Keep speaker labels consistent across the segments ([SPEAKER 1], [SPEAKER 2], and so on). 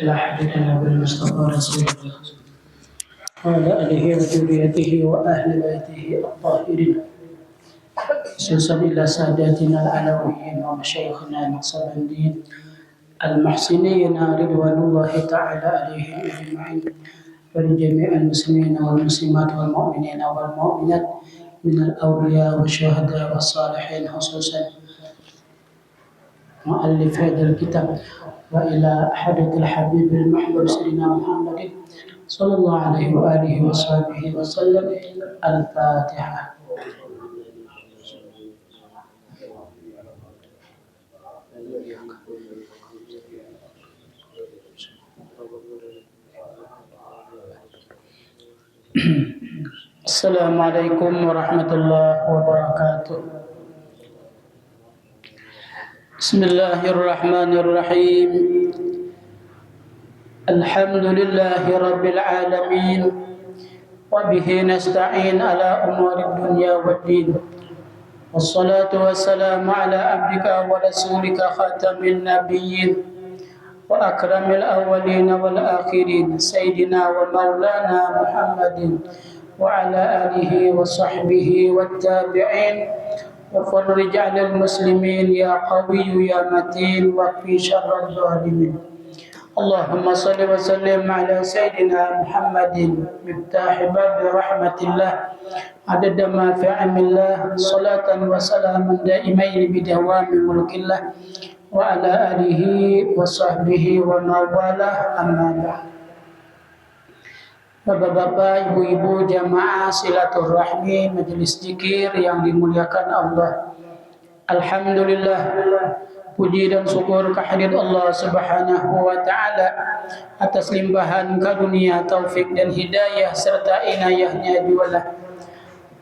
[SPEAKER 1] إلى حديثنا بالمصطفى رسول الله وعلى آله وذريته وأهل بيته الطاهرين خصوصا إلى ساداتنا العلويين ومشايخنا المقصبندين المحسنين رضوان الله تعالى عليهم أجمعين ولجميع المسلمين والمسلمات والمؤمنين والمؤمنات من الأولياء والشهداء والصالحين خصوصا مؤلف هذا الكتاب وإلى حضرة الحبيب المحبوب سيدنا محمد صلى الله عليه وآله وصحبه وسلم. الفاتحة. Assalamualaikum warahmatullahi wabarakatuh. Bismillahirrahmanirrahim. Alhamdulillahi rabbil alamin. Wa bihi nasta'in ala umuri dunya waddin. Wassalatu wassalamu ala abdika wa rasulika khatamin nabiyyin wa akramil awwalin wal akhirin sayyidina wa maulana Muhammadin wa ala alihi wa sahbihi wat tabi'in wa farrij 'alal muslimin ya qawiyyu ya matin wa fi syarril zalimin. Allahumma salli wa sallim ala sayyidina Muhammadin miftah bab rahmatillah adada ma fi 'ilmillah salatan wa salaman daimain bidawami mulkillah wa ala alihi wa sahbihi wa mawalah amma ba'd. Bapak-bapak, ibu-ibu, jamaah silaturahmi majelis zikir yang dimuliakan Allah. Alhamdulillah, puji dan syukur kehadirat Allah Subhanahu wa taala atas limpahan karunia, taufik dan hidayah serta inayahnya jualah.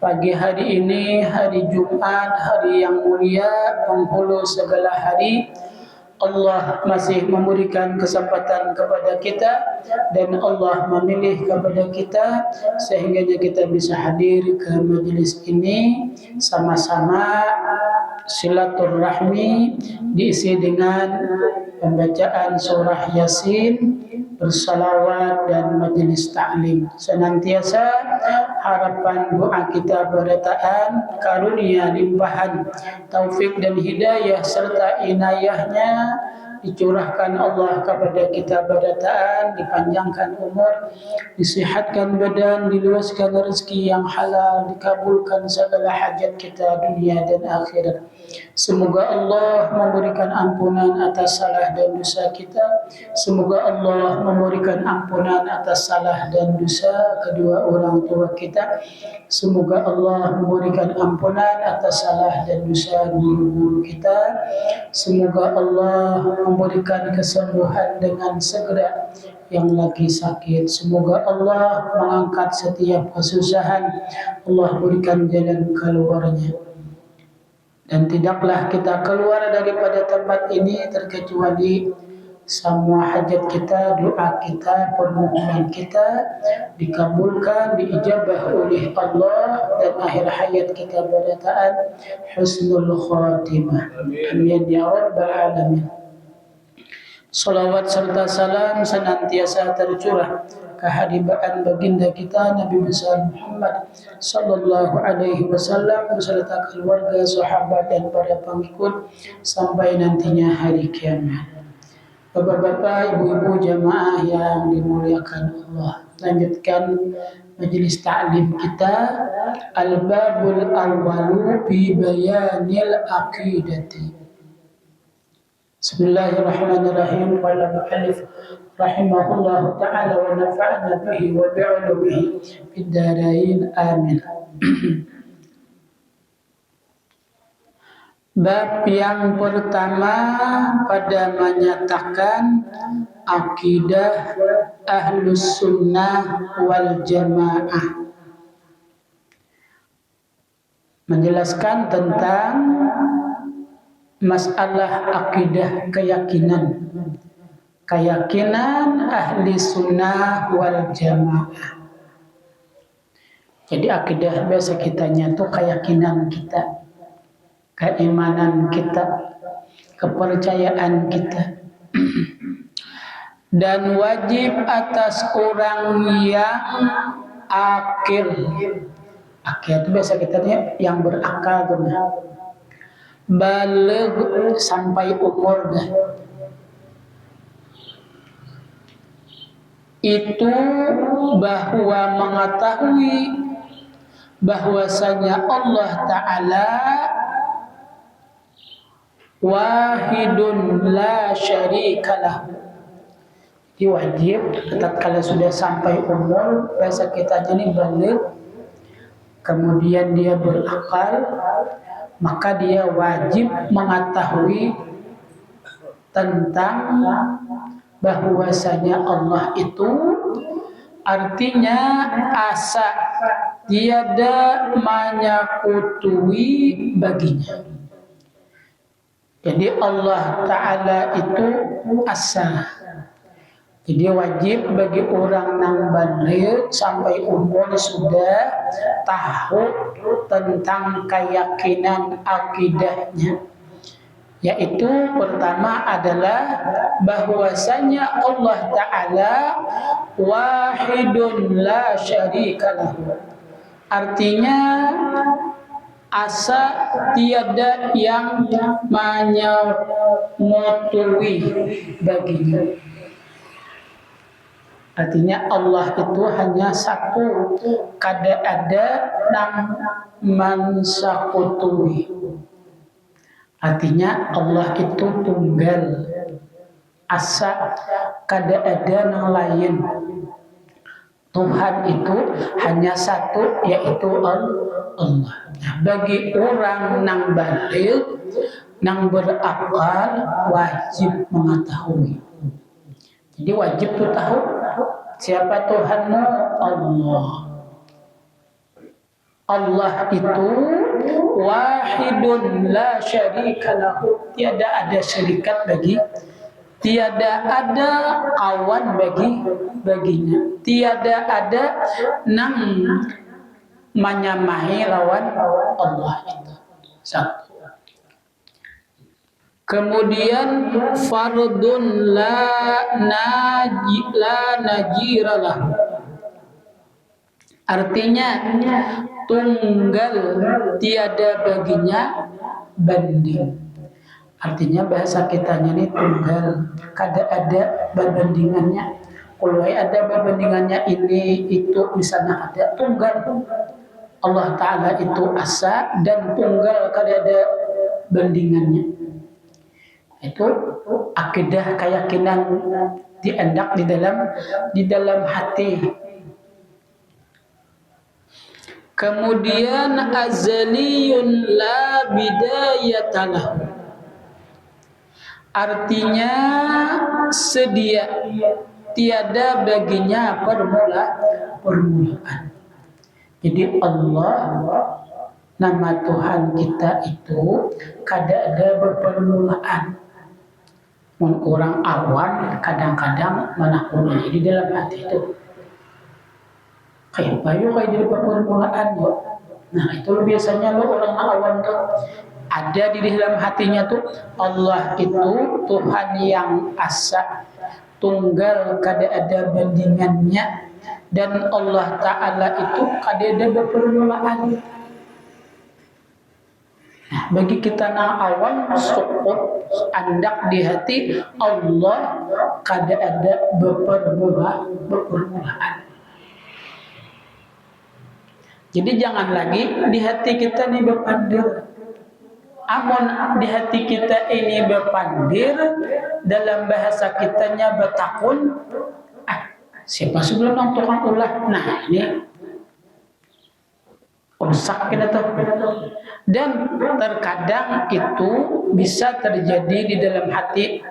[SPEAKER 1] Pagi hari ini, hari Jumat, hari yang mulia, penghulu segala hari, Allah masih memberikan kesempatan kepada kita dan Allah memilih kepada kita sehingga kita bisa hadir ke majelis ini sama-sama silaturahmi diisi dengan pembacaan surah Yasin, bersalawat dan majelis ta'lim. Senantiasa harapan doa kita berataan karunia limpahan taufik dan hidayah serta inayahnya dicurahkan Allah kepada kita berataan, dipanjangkan umur, disihatkan badan, diluaskan rezeki yang halal, dikabulkan segala hajat kita dunia dan akhirat. Semoga Allah memberikan ampunan atas salah dan dosa kita. Semoga Allah memberikan ampunan atas salah dan dosa kedua orang tua kita. Semoga Allah memberikan ampunan atas salah dan dosa guru-guru kita. Semoga Allah memberikan kesembuhan dengan segera yang lagi sakit. Semoga Allah mengangkat setiap kesusahan. Allah berikan jalan keluarnya. Dan tidaklah kita keluar daripada tempat ini terkecuali semua hajat kita, doa kita, permohonan kita dikabulkan, diijabah oleh Allah dan akhir hayat kita berataan husnul khatimah. Amin ya rabbal alamin. Salawat serta salam senantiasa tercurah kehadiran baginda kita Nabi besar Muhammad sallallahu alaihi wasallam beserta keluarga, sahabat dan para pengikut sampai nantinya hari kiamat. Bapak-bapak, ibu-ibu jamaah yang dimuliakan Allah, lanjutkan majelis ta'lim kita Al-Babul Awwalu fi Bayanil Aqidati. Bismillahirrahmanirrahim. Qala mu'allif rahimahullahu ta'ala wa nafa'na bihi wa bi'ulumihi fid darain amin. Bab yang pertama pada menyatakan akidah Ahlus Sunnah wal Jamaah, menjelaskan tentang masalah akidah keyakinan ahli sunnah wal jamaah. Jadi akidah biasa kita nyatu keyakinan kita, keimanan kita, kepercayaan kita. dan wajib atas orang yang akil. Akil itu biasa kita lihat yang berakal tuh, baligh sampai umur dah. Itu bahwa mengetahui bahwasanya Allah Ta'ala wahidun la syarikalah. Jadi wajib tatkala sudah sampai umur, bahasa kita jadi baligh, kemudian dia berakal, maka dia wajib mengetahui tentang bahwasanya Allah itu artinya asa tiada menyakutui baginya. Jadi Allah Ta'ala itu asa. Jadi wajib bagi orang yang baligh sampai umur sudah tahu tentang keyakinan akidahnya. Yaitu pertama adalah bahwasanya Allah Ta'ala wahidun la syarikalah. Artinya asa tiada yang menyamai baginya. Artinya Allah itu hanya satu, kada ada nang mansakutui. Artinya Allah itu tunggal, asa kada ada nang lain. Tuhan itu hanya satu, yaitu Allah. Nah, bagi orang nang baligh, nang berakal, wajib mengetahui. Jadi wajib tuh tahu siapa Tuhanmu, Allah. Allah itu wahidun la syarikalahu, tiada ada syarikat bagi, tiada ada kawan baginya, tiada ada nang menyamai lawan Allah itu. Satu. Kemudian fardun la najiralah. Artinya tunggal, tiada baginya banding. Artinya bahasa kitanya ini tunggal, kada ada perbandingannya. Kalau ada perbandingannya ini itu misalnya ada tunggal. Allah Ta'ala itu asa dan tunggal, kada ada bandingannya. Itu akidah keyakinan diendak di dalam hati. Kemudian azaliyun la bidayatalah. Artinya sedia, tiada baginya permulaan. Jadi Allah, nama Tuhan kita itu kada ada berpermulaan. Orang awam kadang-kadang menakuni di dalam hati itu. Kayak bayu kayak di permulaan ya. Nah itu biasanya orang awam tuh ada di dalam hatinya tuh Allah itu Tuhan yang asa, tunggal, kada ada bandingannya, dan Allah Ta'ala itu kada ada berpermulaan. Nah, bagi kita nang awam sukut andak di hati Allah kada ada berpermulaan. Jadi jangan lagi di hati kita ini berpandir. Amun di hati kita ini berpandir, dalam bahasa kitanya bertakun, siapa sebelum nang tukang ulah. Nah ini rusak kita tuh. Dan terkadang itu bisa terjadi di dalam hati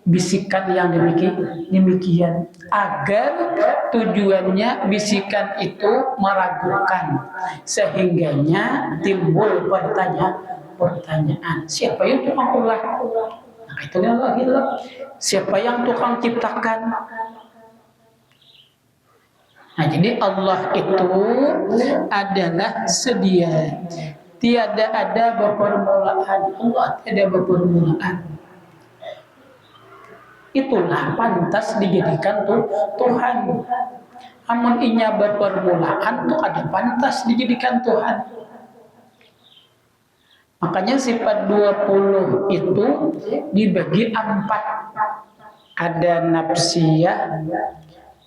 [SPEAKER 1] bisikan yang demikian agar tujuannya bisikan itu meragukan, sehingganya timbul pertanyaan siapa yang tukang ulah? Nah itu lagi siapa yang tukang ciptakan? Nah jadi Allah itu adalah sedia, tiada ada berpermulaan. Allah tiada berpermulaan. itulah pantas dijadikan Tuhan. Amun inya berpermulaan tuh ada pantas dijadikan Tuhan. Makanya sifat 20 itu dibagi 4. Ada nafsiyah,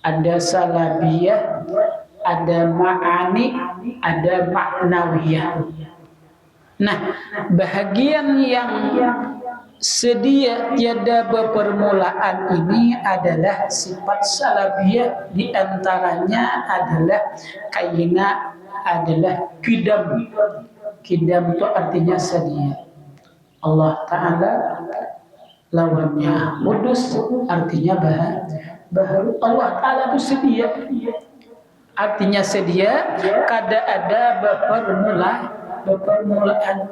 [SPEAKER 1] ada salabiyah, ada ma'ani, ada maknawiyah. Nah, bahagian yang sedia tiada berpermulaan ini adalah sifat salabiyah, di antaranya adalah kaina, adalah kidam. Kidam itu artinya sedia. Allah Ta'ala lawannya mudus, artinya baharu. Allah Ta'ala itu sedia, artinya sedia, kada ada berpermulaan.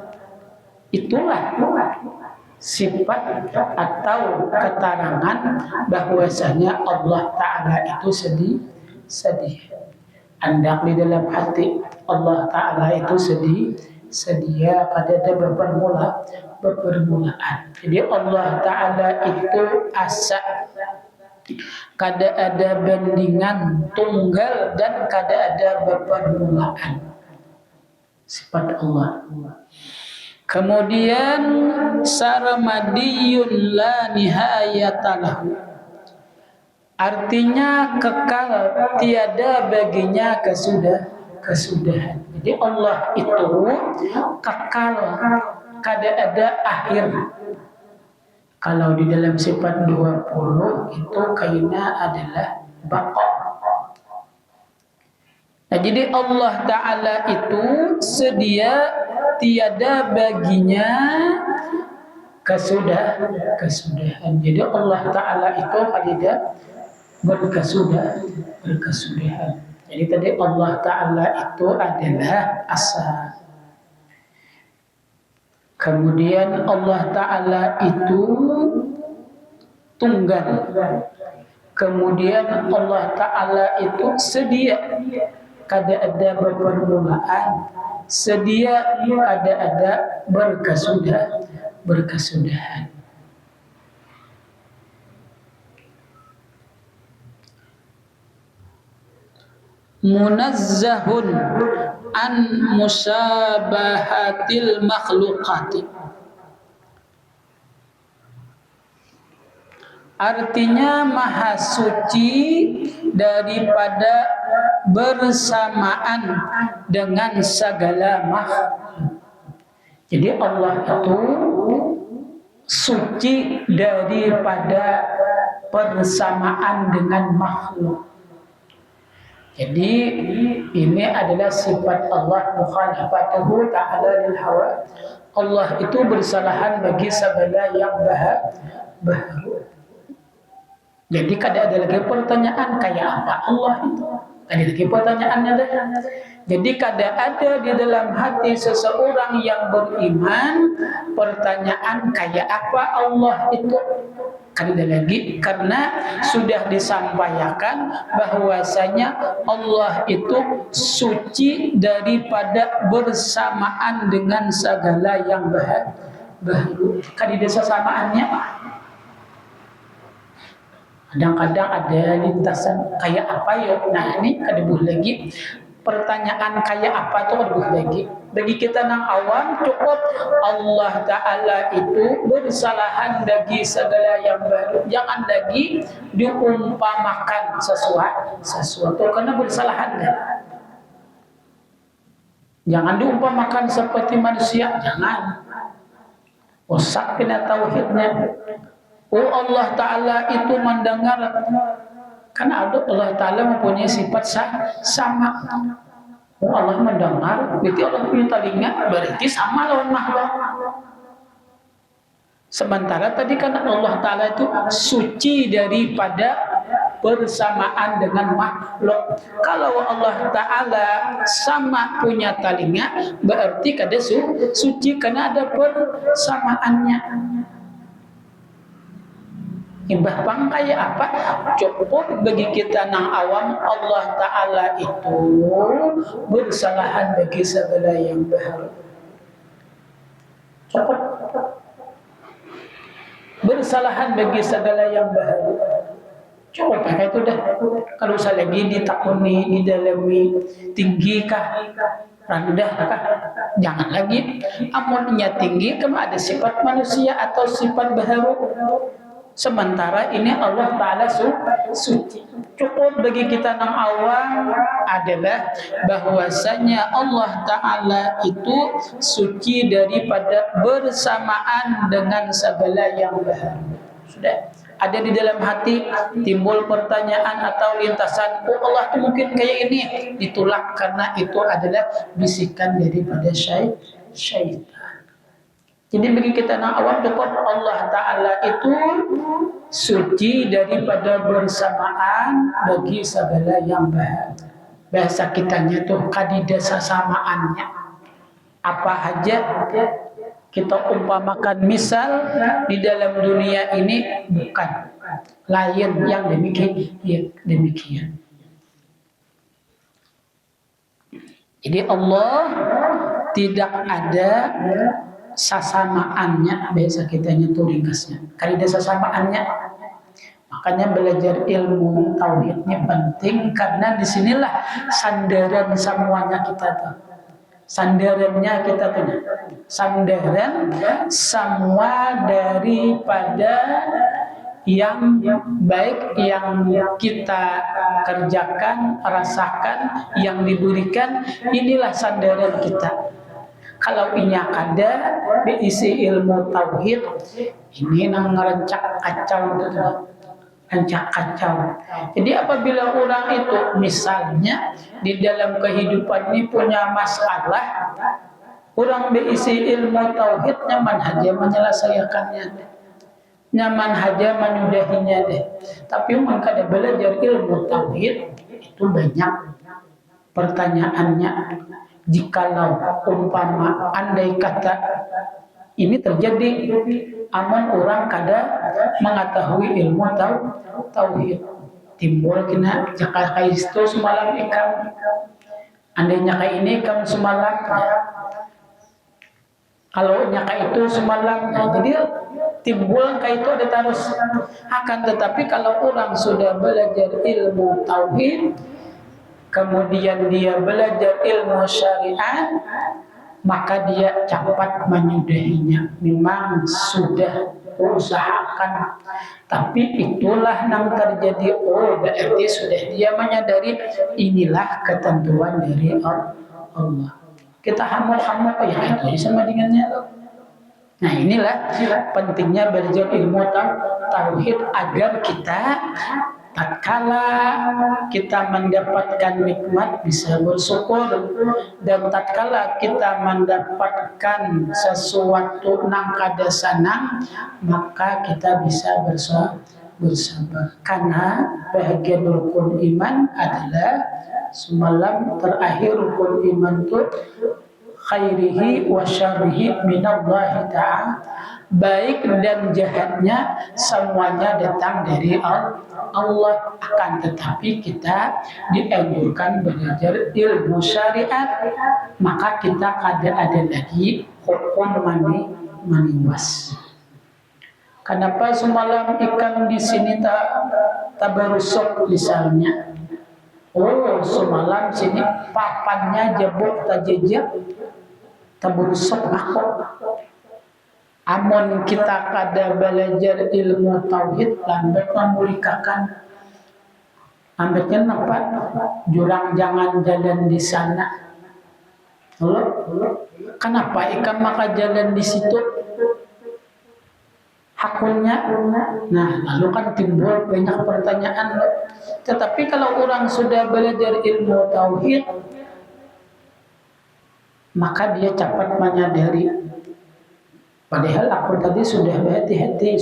[SPEAKER 1] Itulah sifat atau keterangan bahwasanya Allah Ta'ala itu sedia. Hendak di dalam hati Allah Ta'ala itu sedia, kada ada berpermulaan. Jadi Allah Ta'ala itu asa, kada ada bandingan, tunggal, dan kada ada berpermulaan. Sifat Allah. Kemudian sarmadiyun la nihayatalahu, artinya kekal, tiada baginya kesudahan. Jadi Allah itu kekal, kada ada akhir. Kalau di dalam sifat 20 itu kaina adalah baqa. Nah, jadi Allah Ta'ala itu sedia, tiada baginya kesudahan. Jadi Allah Ta'ala itu tidak berkesudahan. Jadi tadi Allah Ta'ala itu adalah asa. Kemudian Allah Ta'ala itu tunggal. Kemudian Allah Ta'ala itu sedia, kada ada berpermulaan, sedia, kada ada berkesudahan. Munazzahun an musyabahatil makhluqati, artinya maha suci daripada bersamaan dengan segala makhluk. Jadi Allah itu suci daripada bersamaan dengan makhluk. Jadi ini adalah sifat Allah, mukhalafatuhu ta'ala lil hawa. Allah itu bersalahan bagi segala yang baharu. Jadi kada ada lagi pertanyaan kayak apa Allah itu. Kada lagi pertanyaannya dah. Jadi kada ada di dalam hati seseorang yang beriman pertanyaan kayak apa Allah itu. Kada lagi, karena sudah disampaikan bahwasanya Allah itu suci daripada bersamaan dengan segala yang baharu. Kada ada sesamaannya. Kadang-kadang ada lintasan kayak apa ya. Nah ini kada boleh lagi. Pertanyaan kayak apa tuh kada boleh lagi. Bagi kita nang awam cukup Allah Ta'ala itu bersalahan bagi segala yang baru. Jangan lagi diumpamakan sesuatu karena bersalahan. Jangan diumpamakan seperti manusia. Jangan. Rusak kena tauhidnya. Oh Allah Ta'ala itu mendengar. Karena Allah Ta'ala mempunyai sifat sama. Oh Allah mendengar, berarti Allah punya telinga, berarti sama lawan makhluk. Sementara tadi kan Allah Ta'ala itu suci daripada bersamaan dengan makhluk. Kalau Allah Ta'ala sama punya telinga, berarti kada suci karena ada persamaannya. Imbah bangkai apa? Cukup bagi kita nang awam Allah Ta'ala itu bersalahan bagi segala yang baharu. Cukup. bersalahan bagi segala yang baharu. Cukup pakai itu dah. Kalau usah lagi ditakuni, didalami, tinggi kah, rendah kah? Jangan lagi. Amunnya tinggi, kamu ada sifat manusia atau sifat baharu. Sementara ini Allah Ta'ala suci. Cukup bagi kita yang awam adalah bahwasanya Allah Ta'ala itu suci daripada bersamaan dengan segala yang baharu. Sudah. Ada di dalam hati timbul pertanyaan atau lintasan, oh Allah itu mungkin kayak ini, ditolak karena itu adalah bisikan daripada syaitan. Jadi bagi kita yang awam cukup Allah Ta'ala itu suci daripada bersamaan bagi segala yang bahagia. Bahasa kitanya tuh kadida sasamaannya. Apa aja kita umpamakan misal di dalam dunia ini bukan lain yang demikian. Jadi Allah tidak ada sasamaannya, bahasa kitanya tuh ringkasnya. Kaidah sasamaannya. Makanya belajar ilmu tauhidnya penting karena disinilah sandaran semuanya kita tuh. Sandarannya kita punya. Sandaran semua daripada yang baik yang kita kerjakan, rasakan, yang diberikan, inilah sandaran kita. Kalau ini ada diisi ilmu tauhid, ini nang ngerancak kacau. Jadi apabila orang itu misalnya di dalam kehidupan ini punya masalah, orang diisi ilmu tauhid nyaman aja menyelesaikannya, nyaman aja menyudahinya deh. Tapi maka ada belajar ilmu tauhid itu banyak pertanyaannya. Jikalau umpama andai kata ini terjadi, aman orang kada mengetahui ilmu tauhid, timbul kena jakal kaisto semalam ikam, andainya kayak ini kamu semalam, kalau nyaka itu semalam, jadi timbul kayak itu ada terus. Akan tetapi kalau orang sudah belajar ilmu tauhid, kemudian dia belajar ilmu syariat, maka dia cepat menyudahinya. Memang sudah usahakan, tapi itulah yang terjadi. Oh, berarti sudah dia menyadari inilah ketentuan dari Allah. Kita hamil-hamil ya itu sama dengannya. Nah inilah pentingnya belajar ilmu tauhid agar kita tatkala kita mendapatkan nikmat bisa bersyukur, dan tatkala kita mendapatkan sesuatu nang kada sanang maka kita bisa bersabar. Karena bahagian rukun iman adalah semalam terakhir rukun iman itu khairihi wa syarrihi minallahi ta'ala, baik dan jahatnya semuanya datang dari Allah. Akan tetapi kita dianjurkan belajar ilmu syariat, maka kita kada ada lagi hukum maniwas. Kenapa semalam ikan di sini tak berusuk misalnya? Oh, semalam sini papannya jebuk tak jejak, tak berusuk aku. Amun kita kada belajar ilmu tauhid, lambat memulikakan. Lambatnya nampak jurang jangan jalan di sana. Kenapa ikan maka jalan di situ? Hakulnya, nah lalu kan timbul banyak pertanyaan. Tetapi kalau orang sudah belajar ilmu tauhid, maka dia cepat menyadari. Padahal aku tadi sudah berhati-hati,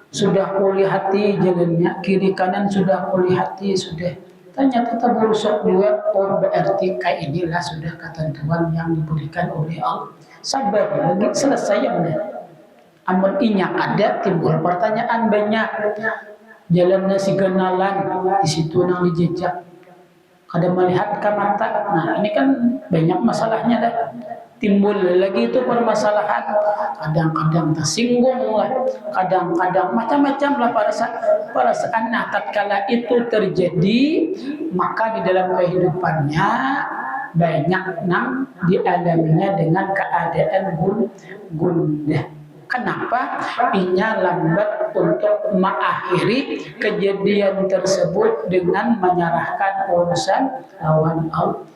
[SPEAKER 1] sudah kulihati jalannya, kiri kanan sudah kulihati, sudah. Ternyata terberusuk dua, oh berarti kayak inilah sudah ketentuan yang diberikan oleh Allah. Sabar lagi, selesai ya benar. Amun inyak ada, timbul pertanyaan banyak. Jalannya si genalan, di situ nang dijejak. Kada melihat ke mata. Nah ini kan banyak masalahnya dah. timbul lagi itu permasalahan, kadang-kadang tersinggung lah, kadang-kadang macam-macam lah perasaan. Nah, tatkala itu terjadi, maka di dalam kehidupannya banyak dialaminya dengan keadaan gundah. Kenapa? Inya lambat untuk mengakhiri kejadian tersebut dengan menyerahkan urusan lawan Allah.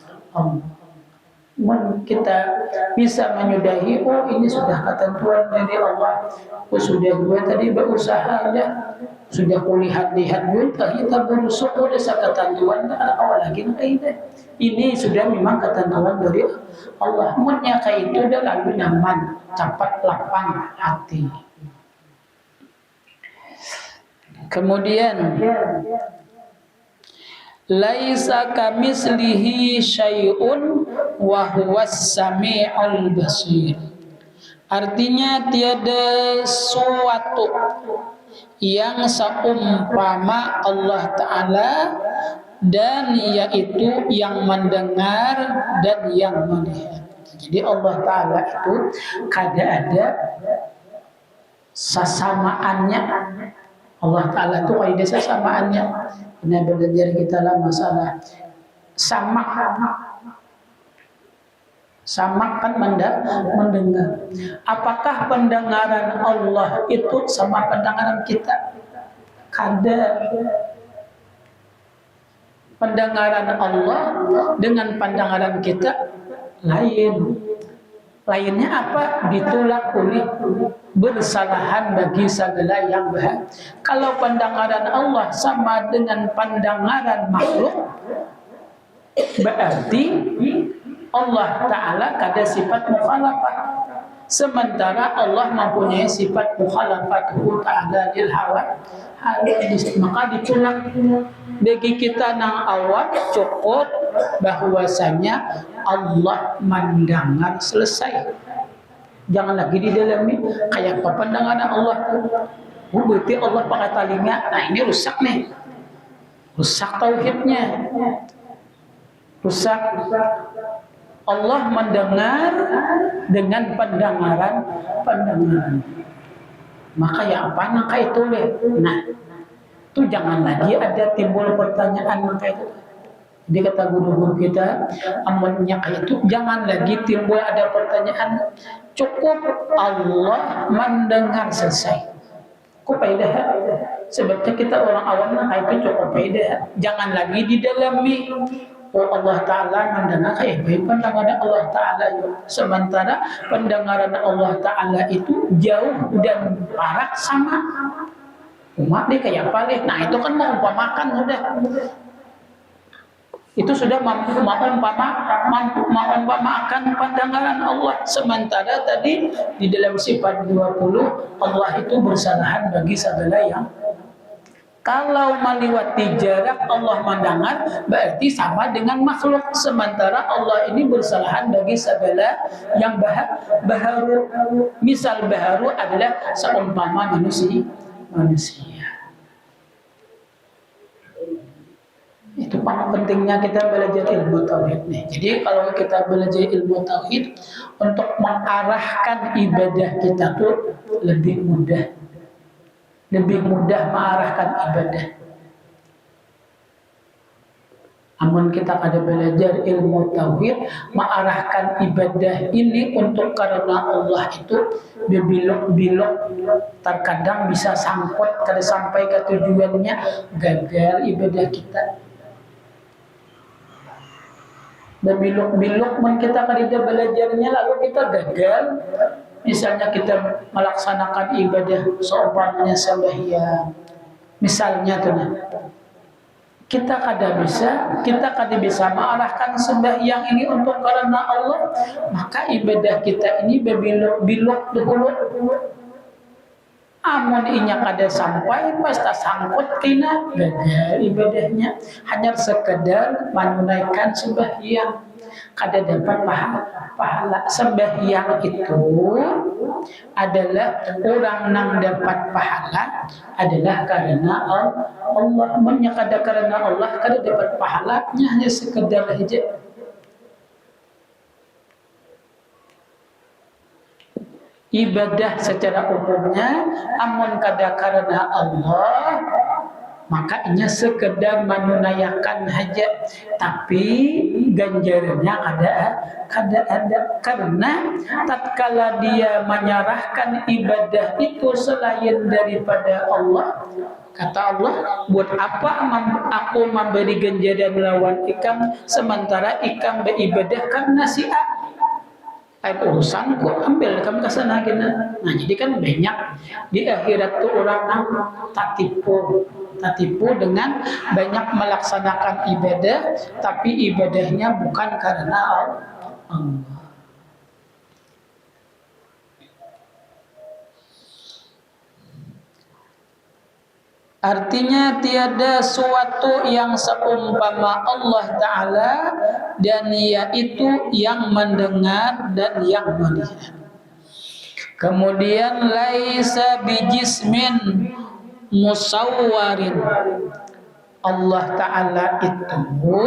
[SPEAKER 1] Kita bisa menyudahi, oh ini sudah ketentuan dari Allah, oh sudah gue tadi berusaha ya, sudah kulihat-lihat gue kita berusaha udah ketentuan awal lagi ini sudah memang ketentuan dari Allah. Munnya kayak itu udah lalu nyaman, cepat lapang hati. Kemudian laisa kamislihi syai'un wa huwas sami'ul basir. Artinya tiada suatu yang seumpama Allah Ta'ala, dan yaitu yang mendengar dan yang melihat. Jadi Allah Ta'ala itu kada ada sesamaannya. Allah Ta'ala itu ada sesamaannya. Ini belajar kita lah masalah sama kan mendengar. Apakah pendengaran Allah itu sama pendengaran kita? Kada. Pendengaran Allah dengan pendengaran kita lain. Lainnya apa? Ditolak oleh bersalahan bagi segala yang baik. Kalau pendengaran Allah sama dengan pendengaran makhluk, berarti Allah Ta'ala kada sifat mukhalafah. Sementara Allah mempunyai sifat mukhalafatuhu ta'ala lil hawa. Maka ditolak. Bagi kita nang awam cukup bahwasanya Allah mendengar, selesai. Jangan lagi didalami kayak apa pendengaran Allah tuh. Berarti Allah pakai telinga. Nah ini rusak nih. Rusak tauhidnya. Rusak. Allah mendengar dengan pendengaran. Maka ya apa nangka itu deh. Nah, itu jangan lagi ada timbul pertanyaan nangka itu. Jadi kata guru-guru kita, amunnya itu jangan lagi timbul ada pertanyaan. Cukup Allah mendengar, selesai. Kok faedah? Sebabnya kita orang awam nangka itu cukup faedah. Jangan lagi didalami. Oh Allah Ta'ala mendengar, baik pendengaran Allah Ta'ala. Sementara pendengaran Allah Ta'ala itu jauh dan parak sama. Umat deh kayak apa deh? Nah itu kan mengumpamakan udah. Itu sudah mengumpamakan pendengaran Allah. Sementara tadi di dalam sifat 20 Allah itu bersalahan bagi segala yang. Kalau melewati jarak Allah mendengar, berarti sama dengan makhluk. Sementara Allah ini bersalahan bagi segala yang baharu. Misal baharu adalah seumpama manusia. Itu paling pentingnya kita belajar ilmu tauhid nih. Jadi kalau kita belajar ilmu tauhid, untuk mengarahkan ibadah kita tuh lebih mudah mengarahkan ibadah. Amun kita kada belajar ilmu tauhid, mengarahkan ibadah ini untuk karena Allah itu berbelok-belok, terkadang bisa sangkut kada sampai ke tujuannya, gagal ibadah kita. Berbelok-belok men kita kada belajarnya lalu kita gagal. Misalnya kita melaksanakan ibadah seumpamanya sembahyang, misalnya tuh, kita kada bisa mengarahkan sembahyang ini untuk karena Allah, maka ibadah kita ini berbelok dahulu. Amun inya kada sampai pasti sangkut kena gagal ibadahnya, hanya sekedar menunaikan sembahyang. Kada dapat pahala. Sembahyang itu adalah orang yang dapat pahala adalah karena Allah. Munya kada karena Allah kada dapat pahalanya, hanya sekedar aja. ibadah secara umumnya amun kada karena Allah maka inya sekedar menunaikan hajat, tapi ganjarannya kada ada, karena tatkala dia menyerahkan ibadah itu selain daripada Allah, kata Allah, buat apa aku memberi ganjaran lawan ikam sementara ikam beribadah karena si A? Urusanku ambil kamu kesana gini. Nah jadi kan banyak di akhirat tuh orang tak tipu dengan banyak melaksanakan ibadah tapi ibadahnya bukan karena Allah. Artinya tiada suatu yang seumpama Allah Ta'ala dan yaitu yang mendengar dan yang melihat. Kemudian laisa bijismin musawwarin. Allah Ta'ala itu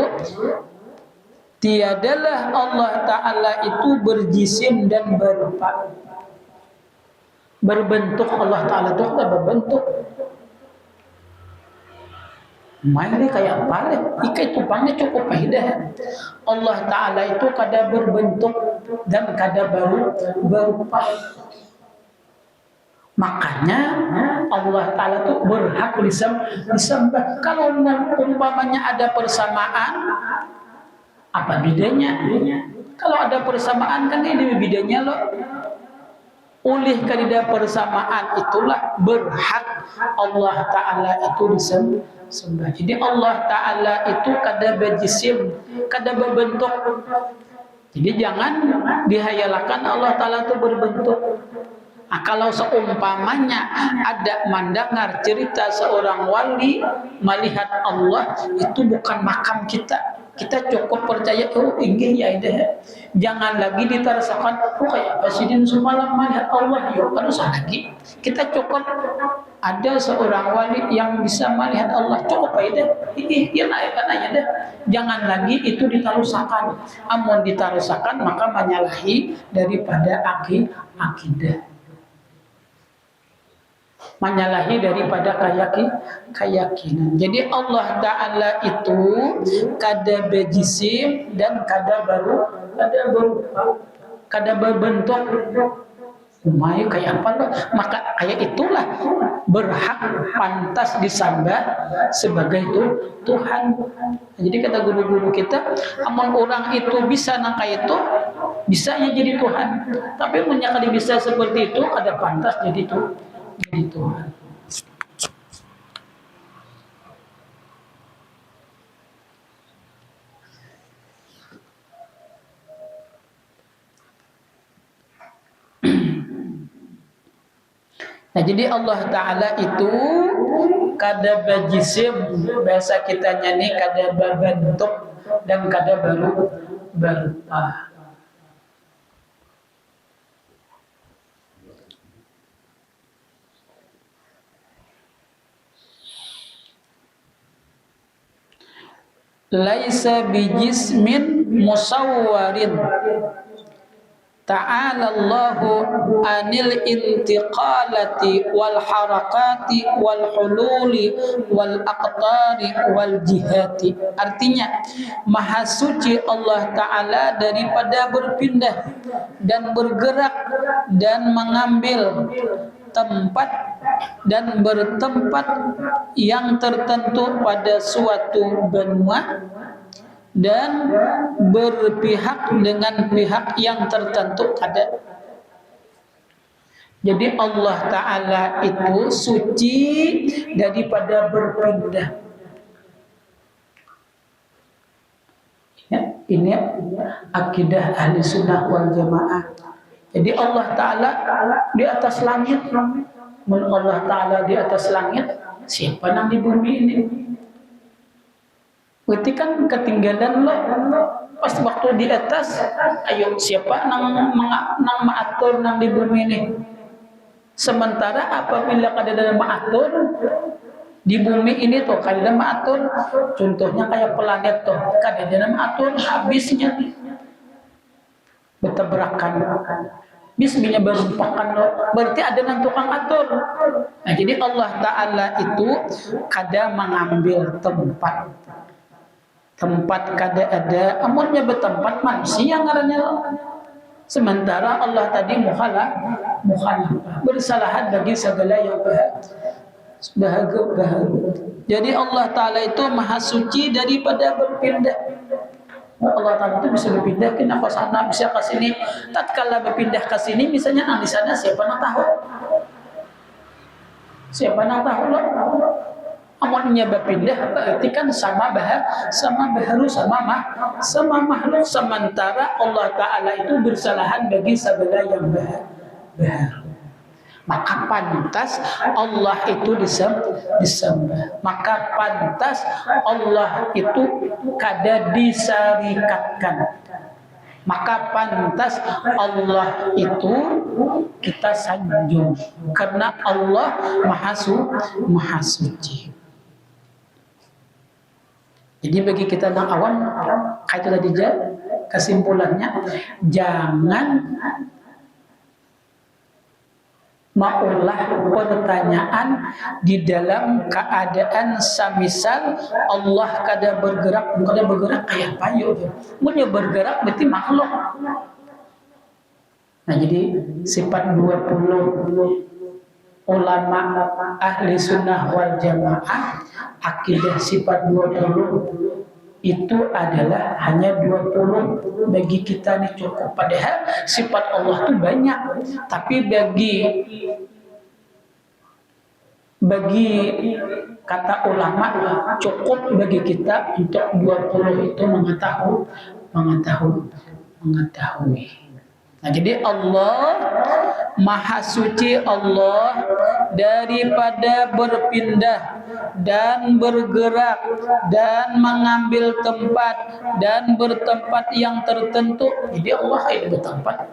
[SPEAKER 1] tiadalah Allah Ta'ala itu berjisim dan berupa berbentuk. Allah Ta'ala itu berbentuk. Mainnya kayak apa? Ika itu pangnya cukup faedah. Allah Ta'ala itu kada berbentuk dan kada berupa. Makanya Allah Ta'ala itu berhak disembah. Kalau umpamanya ada persamaan, apa bedanya? Kalau ada persamaan kan ini bedanya loh. Oleh karena persamaan itulah berhak Allah Ta'ala itu disembah. Jadi Allah Ta'ala itu kada berjisim, kada berbentuk. Jadi jangan dihayalkan Allah Ta'ala itu berbentuk. Nah, kalau seumpamanya ada mendengar cerita seorang wali melihat Allah, itu bukan makam kita. Kita cukup percaya, oh ini ya ide. Jangan lagi diterasakan, oh kayak Presiden semalam melihat Allah, yuk harus lagi. Kita cukup ada seorang wali yang bisa melihat Allah, cukup ide. Ini ya aja deh. Jangan lagi itu ditarusakan. Amun ditarusakan maka menyalahi daripada akidah. Menyalahi daripada keyakinan. Jadi Allah Ta'ala itu kada berjisim dan kada berbentuk. Umay kayak apa loh? Maka kayak itulah berhak pantas disembah sebagai Tuhan. Jadi kata guru-guru kita, amun orang itu bisa nangka itu, bisa ya jadi Tuhan. Tapi punya kali bisa seperti itu, kada pantas jadi Tuhan. Nah, jadi Allah Ta'ala itu kada berjisim, bahasa kita nyanyi kada berbentuk dan kada berupa. Laisa bijismin musawwarin. Ta'ala Allahu anil intiqalati wal harakati wal hululi wal aqtari wal jihati. Artinya maha suci Allah Ta'ala daripada berpindah dan bergerak dan mengambil tempat dan bertempat yang tertentu pada suatu benua dan berpihak dengan pihak yang tertentu kada. Jadi Allah Ta'ala itu suci daripada berpindah. Ya, ini akidah ahli sunnah wal jamaah. Jadi Allah Ta'ala di atas langit. Allah Ta'ala di atas langit, siapa yang di bumi ini? Berarti kan ketinggalan lo. Pas waktu di atas, ayo siapa nang maatur nang di bumi ini? Sementara apabila kada maatur di bumi ini tuh kada maatur, contohnya kayak planet tuh, kada maatur habisnya bertabrakan. bisminya berumpakan lo, berarti ada nang tukang atur. Nah, jadi Allah Ta'ala itu kada mengambil tempat kada ada, amunnya bertempat manusia ngarannya lo. Sementara Allah tadi mukhalafah, bersalahan bagi segala yang bahagia. Jadi Allah Ta'ala itu maha suci daripada berpindah. Allah Ta'ala itu bisa berpindah kenapa sana, bisa ke sini. Tatkala berpindah ke sini, misalnya di sana siapa nak tahu? Siapa nak tahu loh? Amunnya berpindah berarti kan sama baharu sama makhluk. Sementara Allah Ta'ala itu bersalahan bagi segala yang baharu. Maka pantas Allah itu disembah. Maka pantas Allah itu kada disarikatkan. Maka pantas Allah itu kita sanjung karena Allah maha suci. Jadi bagi kita yang awam, itu tadi kesimpulannya, jangan maulah pertanyaan di dalam keadaan samisal Allah kada bergerak kayak payu. Punya bergerak berarti makhluk. Nah, jadi sifat 20 ulama ahli sunnah wal jamaah akidah sifat 20 itu adalah hanya 20 bagi kita ini cukup. Padahal sifat Allah itu banyak, tapi bagi kata ulama cukup bagi kita untuk 20 itu mengetahui. Nah, jadi Allah maha suci, Allah daripada berpindah dan bergerak dan mengambil tempat dan bertempat yang tertentu. Jadi Allah itu bertempat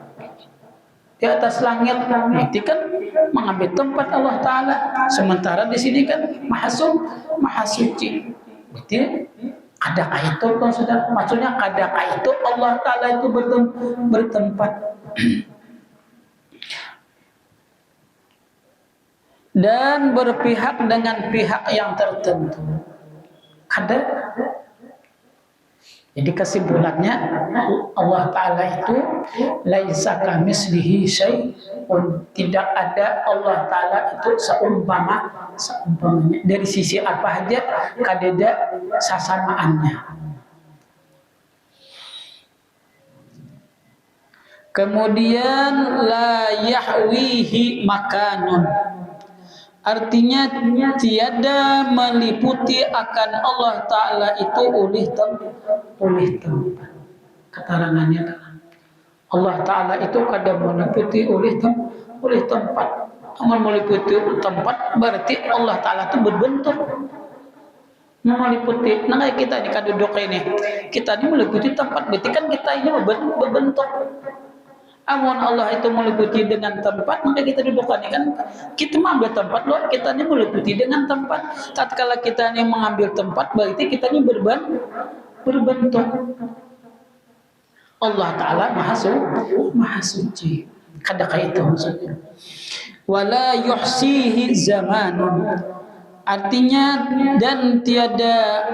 [SPEAKER 1] di atas langit, itu kan mengambil tempat Allah Ta'ala. Sementara di sini kan maha suci. Berarti adakah itu kalau sudah maksudnya adakah itu Allah Ta'ala itu bertempat dan berpihak dengan pihak yang tertentu. Ada. Jadi kesimpulannya Allah Ta'ala itu laisa kamitslihi syai'un, tidak ada Allah Ta'ala itu seumpamanya dari sisi apa aja kadeda sasamaannya. Kemudian la yahwihi makanun, artinya tiada meliputi akan Allah Ta'ala itu oleh tempat. Keterangannya Allah Ta'ala itu kadang meliputi oleh tempat. Amal meliputi tempat berarti Allah Ta'ala itu berbentuk. Meliputi, nah kayak kita ini kan duduk ini, kita ini meliputi tempat, berarti kan kita ini berbentuk. Amun Allah itu meliputi dengan tempat, maka kita dudukkan ini kan kita mengambil tempat loh, kita ini meliputi dengan tempat. Tatkala kita ini mengambil tempat, berarti kita ini berbentuk. Allah Ta'ala maha suci. Kadakah itu maksudnya? Wala yuhsihi zamanun, artinya dan tiada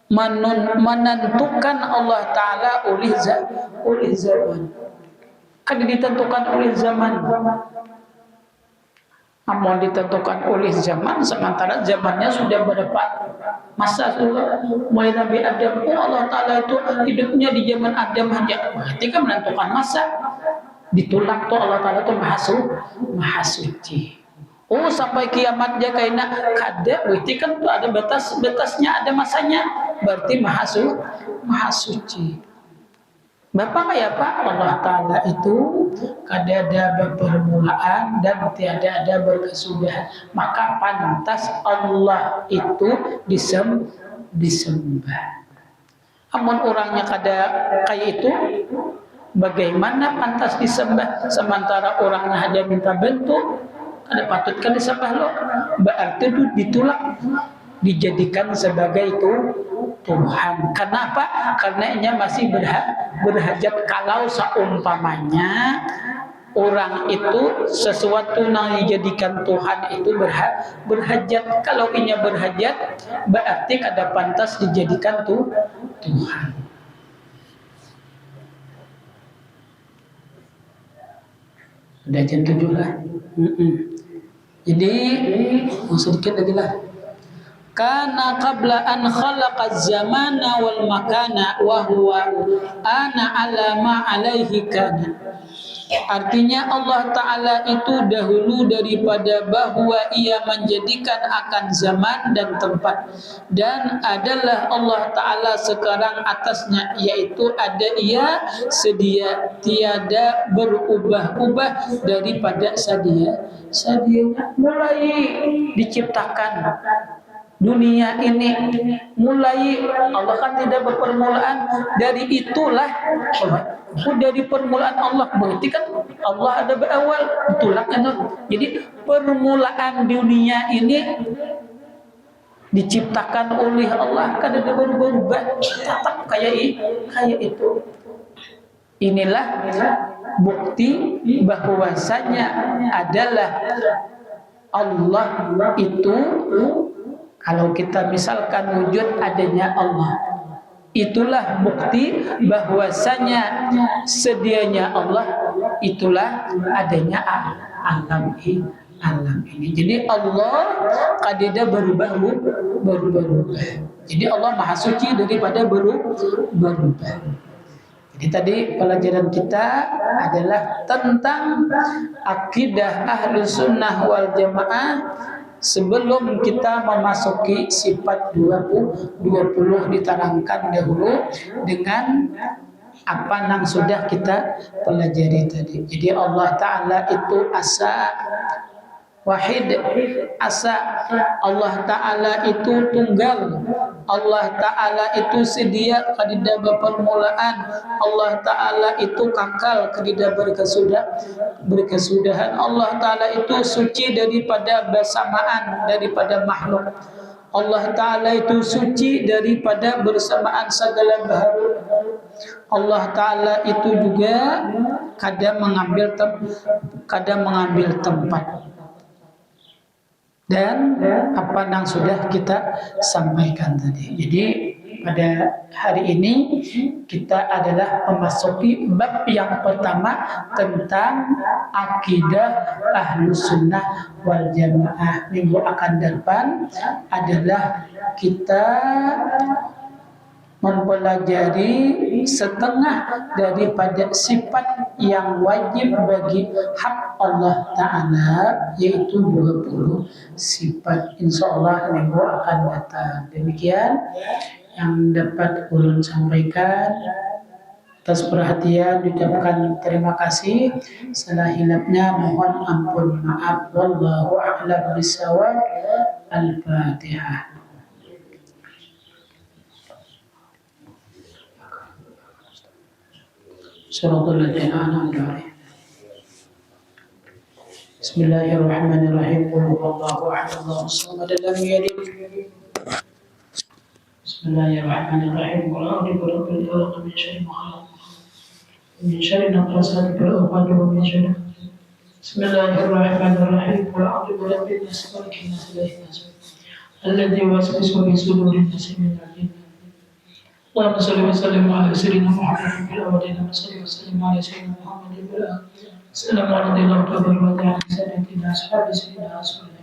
[SPEAKER 1] menentukan Allah Ta'ala oleh zaman. Kan ditentukan oleh zaman. Namun ditentukan oleh zaman, sementara zamannya sudah berapa masa mulai Nabi Adam. Allah Ta'ala itu hidupnya di zaman Adam saja. Berarti kan menentukan masa. Ditolak tuh Allah Ta'ala itu maha suci. Oh, sampai kiamat dia kaina kada, berarti kan tuh ada batasnya, ada masanya. Berarti maha suci. Bapak kayak Pak, Allah Ta'ala itu kada ada permulaan dan tiada ada berkesudahan. Maka pantas Allah itu disembah. Amun orangnya kada kayak itu, bagaimana pantas disembah? Sementara orangnya hanya minta bentuk, ada patut kan disembah loh. Berarti itu ditolak dijadikan sebagai itu Tuhan. Kenapa? Karena ia masih berhajat. Kalau seumpamanya orang itu sesuatu yang dijadikan Tuhan itu berhajat. Kalau ia berhajat, berarti kada pantas dijadikan Tuhan. Udah jam 7 lah. Jadi sedikit lagi lah. Kana qabla an khalaqaz zamana wal makana wa huwa ana ala ma alaihi kana. Artinya Allah Ta'ala itu dahulu daripada bahwa ia menjadikan akan zaman dan tempat, dan adalah Allah Ta'ala sekarang atasnya, yaitu ada ia sedia, tiada berubah-ubah daripada sedianya. Mulai diciptakan dunia ini, mulai Allah kan tidak berpermulaan, dari itulah dari permulaan Allah, berarti kan Allah ada berawal, itulah kan. Jadi permulaan dunia ini diciptakan oleh Allah, kan ada berubah-ubah, tetap kayak itu. Inilah bukti bahwasanya adalah Allah itu. Kalau kita misalkan wujud adanya Allah, itulah bukti bahwasanya sedianya Allah, itulah adanya alam ini. Jadi Allah kadida berubah. Jadi Allah maha suci daripada berubah. Jadi tadi pelajaran kita adalah tentang akidah Ahlus Sunnah wal Jamaah. Sebelum kita memasuki sifat 20 diterangkan dahulu dengan apa yang sudah kita pelajari tadi. Jadi Allah Ta'ala itu asa, wahid, asa. Allah Ta'ala itu tunggal. Allah Ta'ala itu sedia, kadida berpermulaan. Allah Ta'ala itu kekal, kadida berkesudahan. Allah Ta'ala itu suci daripada bersamaan, daripada makhluk. Allah Ta'ala itu suci daripada bersamaan segala baharu. Allah Ta'ala itu juga kadang mengambil tempat. Dan apa yang sudah kita sampaikan tadi. Jadi pada hari ini kita adalah memasuki bab yang pertama tentang akidah Ahlus Sunnah wal Jamaah. Minggu akan depan adalah kita mempelajari setengah daripada sifat yang wajib bagi hak Allah Ta'ala, yaitu 20 sifat. InsyaAllah minggu akan datang. Demikian yang dapat ulun sampaikan. Atas perhatian diucapkan terima kasih. Salah hilapnya mohon ampun maaf. Wallahu a'lam bishawab. Al-Fatihah. Bismillahirrahmanirrahim. Wallahu a'lam. Allahumma lam yalid. Bismillahirrahmanirrahim. Wallahu rabbil alamin. Min syarri ma khalaq. Min syarri nafasati fil 'uqad wa min syarri. Bismillahirrahmanirrahim. Wallahu rabbil nas malikin nas ilahin nas. Alladzi yuwaswisu fi sudurin nas min al-jinn. Allahumma salli wa sallim ala sayyidina Muhammadin fil awwalin wa salli wa sallim ala sayyidina Muhammadin fil akhirin. Assalamualaikum warahmatullahi wabarakatuh.